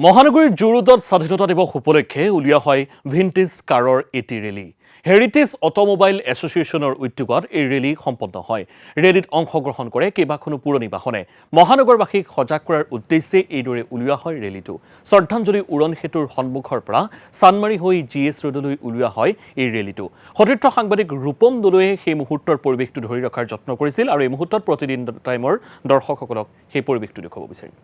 মহানগৰীৰ জুৰোডত স্বাধীনতা দিৱস উপলক্ষে উলিওৱা হয় ভিণ্টেজ কাৰৰ এটি ৰেলী। হেৰিটেজ অটোমোবাইল এছ'চিয়েশ্যনৰ উদ্যোগত এই ৰেলী সম্পন্ন হয়। ৰেলীত অংশগ্ৰহণ কৰে কেইবাখনো পুৰণি বাহনে। মহানগৰবাসীক সজাগ কৰাৰ উদ্দেশ্যে এইদৰে উলিওৱা হয় ৰেলীটো। শ্ৰদ্ধাঞ্জলি উৰণ সেতুৰ সন্মুখৰ পৰা চানমাৰী হৈ GS ৰোডলৈ উলিওৱা হয় এই ৰেলীটো। সতীৰ্থ সাংবাদিক ৰূপম দলৈয়ে সেই মুহূৰ্তৰ পৰিৱেশটো ধৰি ৰখাৰ যত্ন কৰিছিল আৰু এই মুহূৰ্তত প্ৰতিদিন টাইমৰ দৰ্শকসকলক সেই পৰিৱেশটো দেখুৱাব বিচাৰিম।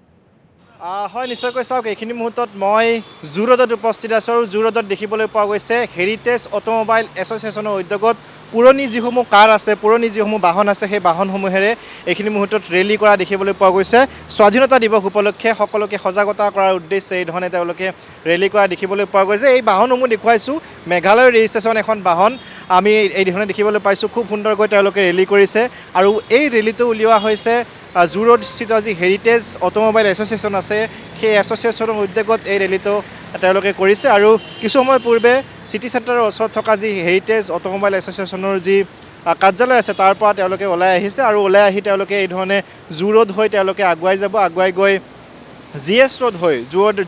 হয় নিশ্চয়কৈ চাওক এইখিনি মুহূৰ্তত মই জু ৰোডত উপস্থিত আছোঁ আৰু জু ৰোডত দেখিবলৈ পোৱা গৈছে হেৰিটেজ অটোমোবাইল এছ'চিয়েশ্যনৰ উদ্যোগত পুৰণি যিসমূহ কাৰ আছে পুৰণি যিসমূহ বাহন আছে সেই বাহনসমূহেৰে এইখিনি মুহূৰ্তত ৰেলী কৰা দেখিবলৈ পোৱা গৈছে। স্বাধীনতা দিৱস উপলক্ষে সকলোকে সজাগতা কৰাৰ উদ্দেশ্যে এই ধৰণে তেওঁলোকে ৰেলী কৰা দেখিবলৈ পোৱা গৈছে। এই বাহনসমূহ দেখুৱাইছোঁ মেঘালয়ৰ ৰেজিষ্ট্ৰেশ্যন এখন বাহন আমি এই ধৰণে দেখিবলৈ পাইছোঁ। খুব সুন্দৰকৈ তেওঁলোকে ৰেলী কৰিছে আৰু এই ৰেলীটো উলিওৱা হৈছে জু ৰোড স্থিত যি হেৰিটেজ অটোমোবাইল এছ'চিয়েশ্যন আছে সেই এছ'চিয়েশ্যনৰ উদ্যোগত এই ৰেলীটো তেওঁলোকে কৰিছে আৰু কিছু সময় পূৰ্বে চিটি চেণ্টাৰৰ ওচৰত থকা যি হেৰিটেজ অটোমোবাইল এছ'চিয়েশ্যনৰ যি কাৰ্যালয় আছে তাৰ পৰা তেওঁলোকে ওলাই আহিছে আৰু ওলাই আহি তেওঁলোকে এই ধৰণে জু ৰোড হৈ তেওঁলোকে আগুৱাই যাব। আগুৱাই গৈ GS ৰোড হৈ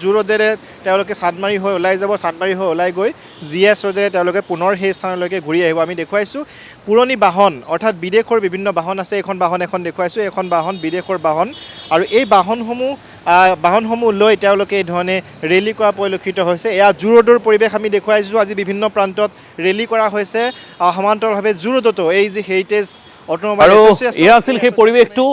জু ৰোডেৰে তেওঁলোকে চানমাৰী হৈ ওলাই যাব। চানমাৰী হৈ ওলাই গৈ GS ৰোডেৰে তেওঁলোকে পুনৰ সেই স্থানলৈকে ঘূৰি আহিব। আমি দেখুৱাইছোঁ পুৰণি বাহন অৰ্থাৎ বিদেশৰ বিভিন্ন বাহন আছে। এখন বাহন দেখুৱাইছোঁ, এখন বাহন বিদেশৰ বাহন আৰু এই বাহনসমূহ লৈ তেওঁলোকে এই ধৰণে ৰেলী কৰা পৰিলক্ষিত হৈছে। এয়া জু ৰোডৰ পৰিৱেশ আমি দেখুৱাইছোঁ। আজি বিভিন্ন প্ৰান্তত ৰেলী কৰা হৈছে। সমান্তৰালভাৱে জু ৰোডতো এই যি হেৰিটেজ অটোমোবাইল আৰু এছ'চিয়েশ্যন এয়া আছিল সেই পৰিৱেশটো।